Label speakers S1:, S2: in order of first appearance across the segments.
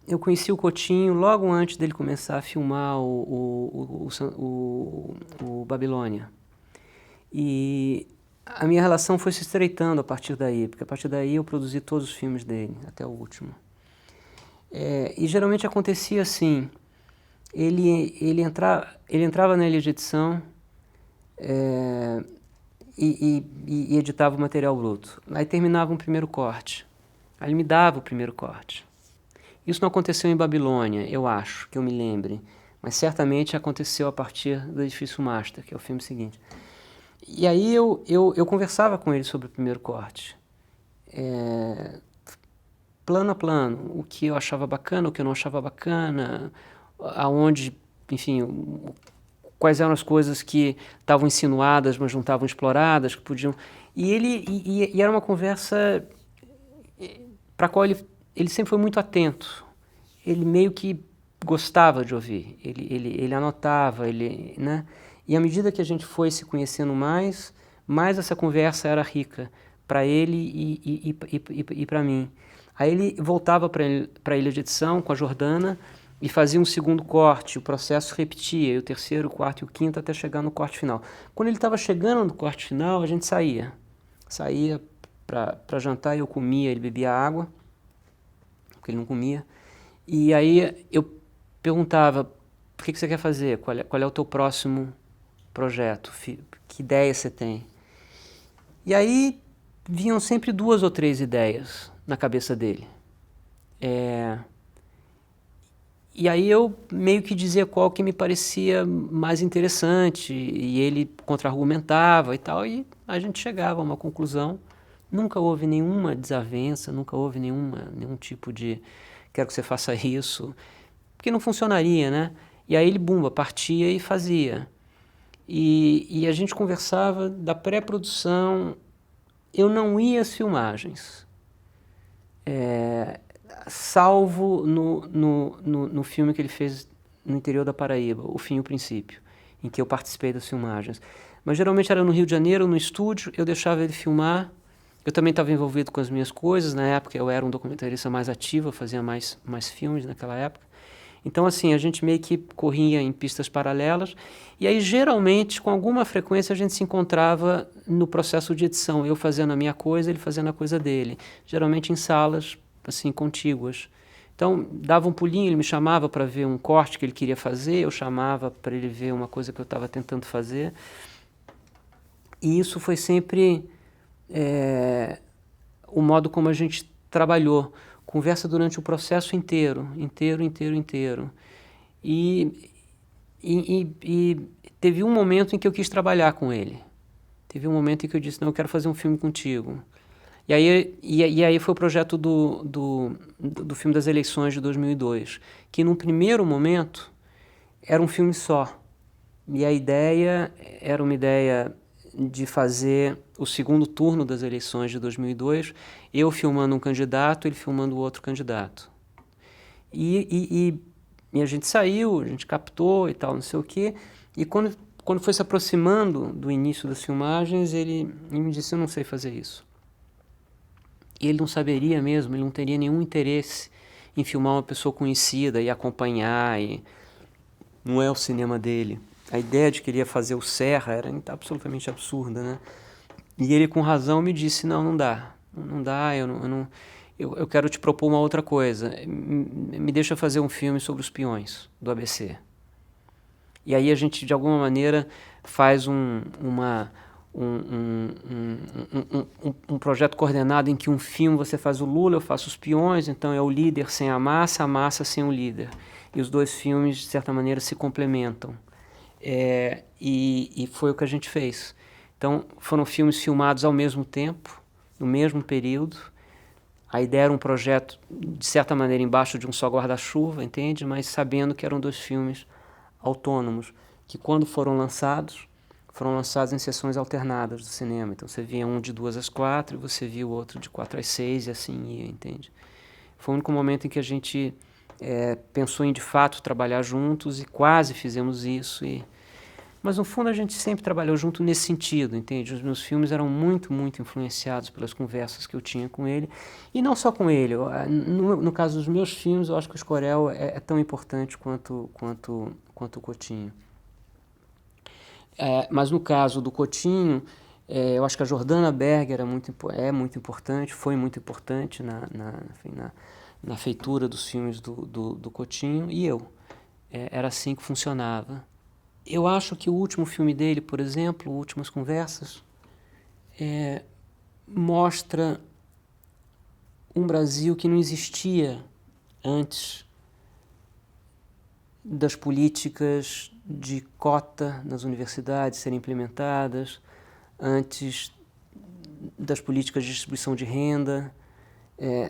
S1: eu conheci o Coutinho logo antes dele começar a filmar o Babilônia. E a minha relação foi se estreitando a partir daí, porque a partir daí eu produzi todos os filmes dele, até o último. E geralmente acontecia assim, ele entrava na ilha de edição é, e editava o material bruto. Aí terminava um primeiro corte. Aí ele me dava o primeiro corte. Isso não aconteceu em Babilônia, eu acho, que eu me lembre. Mas certamente aconteceu a partir do Edifício Master, que é o filme seguinte. E aí eu conversava com ele sobre o primeiro corte. Plano a plano, o que eu achava bacana, o que eu não achava bacana, aonde, enfim, quais eram as coisas que estavam insinuadas, mas não estavam exploradas, que podiam... E era uma conversa para a qual ele sempre foi muito atento. Ele meio que gostava de ouvir, ele anotava, né? E à medida que a gente foi se conhecendo mais, mais essa conversa era rica para ele e para mim. Aí ele voltava para a ilha de edição com a Jordana e fazia um segundo corte, o processo se repetia, e o terceiro, o quarto e o quinto até chegar no corte final. Quando ele estava chegando no corte final, a gente saía para jantar, eu comia, ele bebia água, porque ele não comia. E aí eu perguntava, o que você quer fazer? Qual é o teu próximo projeto? Que ideia você tem? E aí vinham sempre 2 ou 3 ideias na cabeça dele. E aí eu meio que dizia qual que me parecia mais interessante, e ele contra-argumentava e tal, e a gente chegava a uma conclusão. Nunca houve nenhuma desavença, nunca houve nenhum tipo de quero que você faça isso, porque não funcionaria, né? E aí ele, bumba, partia e fazia. E a gente conversava da pré-produção, eu não ia às filmagens. Salvo no filme que ele fez no interior da Paraíba, O Fim e o Princípio, em que eu participei das filmagens. Mas geralmente era no Rio de Janeiro, no estúdio, eu deixava ele filmar. Eu também estava envolvido com as minhas coisas, na época eu era um documentarista mais ativo, eu fazia mais filmes naquela época. Então, assim, a gente meio que corria em pistas paralelas, e aí, geralmente, com alguma frequência, a gente se encontrava no processo de edição, eu fazendo a minha coisa, ele fazendo a coisa dele, geralmente em salas, assim, contíguas. Então, dava um pulinho, ele me chamava para ver um corte que ele queria fazer, eu chamava para ele ver uma coisa que eu estava tentando fazer, e isso foi sempre o modo como a gente trabalhou. Conversa durante o processo inteiro. E teve um momento em que eu quis trabalhar com ele. Teve um momento em que eu disse, não, eu quero fazer um filme contigo. E aí foi o projeto do filme das eleições de 2002, que num primeiro momento era um filme só. E a ideia era uma ideia de fazer o segundo turno das eleições de 2002, eu filmando um candidato, ele filmando o outro candidato. E a gente saiu, a gente captou e tal, não sei o quê, e quando foi se aproximando do início das filmagens, ele me disse, eu não sei fazer isso. E ele não saberia mesmo, ele não teria nenhum interesse em filmar uma pessoa conhecida e acompanhar, e não é o cinema dele. A ideia de que ele ia fazer o Serra era absolutamente absurda, né? E ele, com razão, me disse, não dá, eu quero te propor uma outra coisa, me deixa fazer um filme sobre os peões do ABC. E aí a gente, de alguma maneira, faz um projeto coordenado em que um filme você faz o Lula, eu faço os peões, então é o líder sem a massa sem o líder. E os dois filmes, de certa maneira, se complementam. E foi o que a gente fez. Então, foram filmes filmados ao mesmo tempo, no mesmo período. A ideia era um projeto, de certa maneira, embaixo de um só guarda-chuva, entende? Mas sabendo que eram 2 filmes autônomos, que quando foram lançados em sessões alternadas do cinema. Então, você via um de 2 às 4 e você via o outro de 4 às 6 e assim ia, entende? Foi o único momento em que a gente pensou em, de fato, trabalhar juntos e quase fizemos isso. Mas no fundo a gente sempre trabalhou junto nesse sentido, entende? Os meus filmes eram muito, muito influenciados pelas conversas que eu tinha com ele. E não só com ele. No caso dos meus filmes, eu acho que o Escorel é tão importante quanto o Coutinho. Mas no caso do Coutinho, eu acho que a Jordana Berger é muito importante, foi muito importante na feitura dos filmes do Coutinho, e eu. Era assim que funcionava. Eu acho que o último filme dele, por exemplo, Últimas Conversas, mostra um Brasil que não existia antes das políticas de cota nas universidades serem implementadas, antes das políticas de distribuição de renda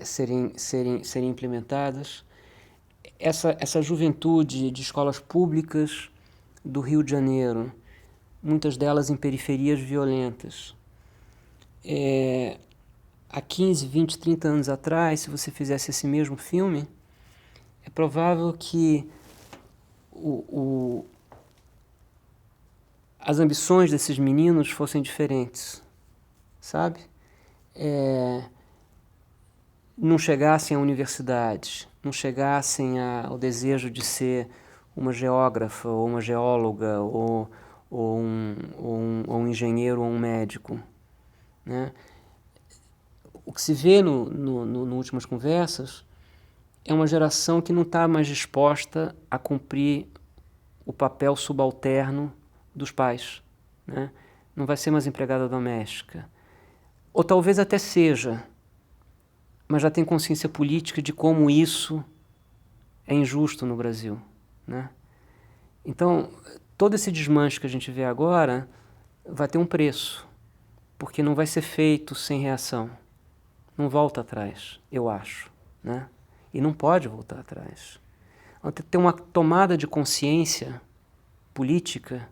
S1: serem implementadas. Essa juventude de escolas públicas do Rio de Janeiro, muitas delas em periferias violentas. Há 15, 20, 30 anos atrás, se você fizesse esse mesmo filme, é provável que as ambições desses meninos fossem diferentes, sabe? Não chegassem à universidade, não chegassem ao desejo de ser uma geógrafa, ou uma geóloga, ou um engenheiro, ou um médico, né? O que se vê no Últimas Conversas é uma geração que não está mais disposta a cumprir o papel subalterno dos pais, né? Não vai ser mais empregada doméstica. Ou talvez até seja, mas já tem consciência política de como isso é injusto no Brasil, né? Então, todo esse desmanche que a gente vê agora vai ter um preço, porque não vai ser feito sem reação. Não volta atrás, eu acho, né? E não pode voltar atrás. Tem uma tomada de consciência política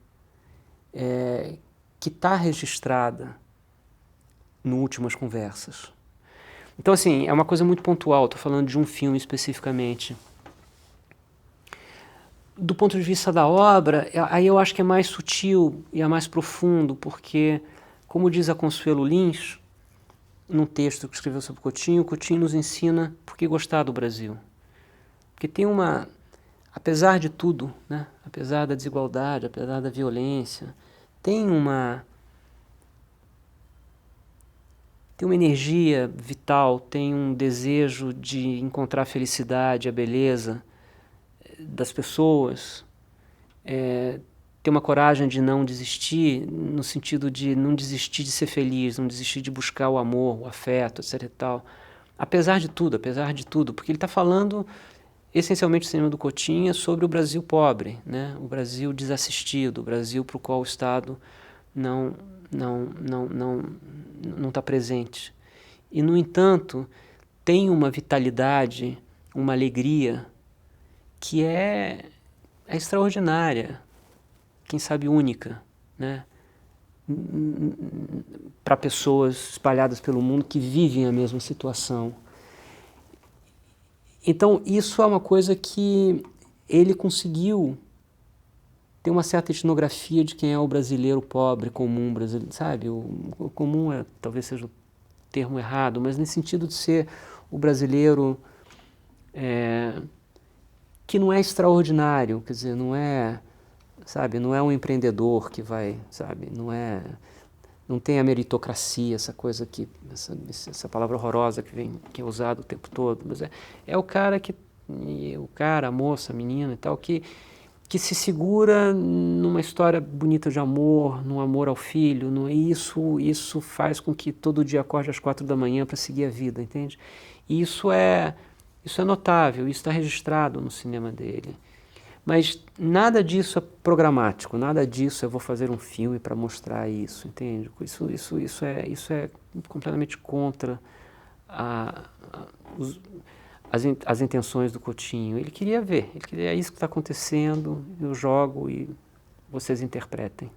S1: que está registrada no Últimas Conversas. Então, assim, é uma coisa muito pontual, estou falando de um filme especificamente. Do ponto de vista da obra, aí eu acho que é mais sutil e é mais profundo, porque, como diz a Consuelo Lins, num texto que escreveu sobre o Coutinho nos ensina por que gostar do Brasil. Porque tem apesar de tudo, né, apesar da desigualdade, apesar da violência, tem uma energia vital, tem um desejo de encontrar a felicidade, a beleza das pessoas, ter uma coragem de não desistir, no sentido de não desistir de ser feliz, não desistir de buscar o amor, o afeto, etc. e tal. Apesar de tudo, porque ele está falando essencialmente o cinema do Coutinho sobre o Brasil pobre, né? O Brasil desassistido, o Brasil para o qual o Estado não está presente. E, no entanto, tem uma vitalidade, uma alegria que é extraordinária, quem sabe única, né? Para pessoas espalhadas pelo mundo que vivem a mesma situação. Então, isso é uma coisa que ele conseguiu ter uma certa etnografia de quem é o brasileiro pobre, comum, brasileiro, sabe? O comum talvez seja o termo errado, mas nesse sentido de ser o brasileiro que não é extraordinário, quer dizer, não é, sabe, não é um empreendedor que vai, sabe, não tem a meritocracia, essa coisa que, essa palavra horrorosa que é usada o tempo todo, mas é o cara a moça, a menina e tal, que se segura numa história bonita de amor, num amor ao filho, e isso faz com que todo dia acorde às 4 da manhã para seguir a vida, entende? E isso é notável, isso está registrado no cinema dele. Mas nada disso é programático, nada disso eu vou fazer um filme para mostrar isso, entende? Isso é completamente contra as intenções do Coutinho. Ele queria ver, é isso que está acontecendo, eu jogo e vocês interpretem.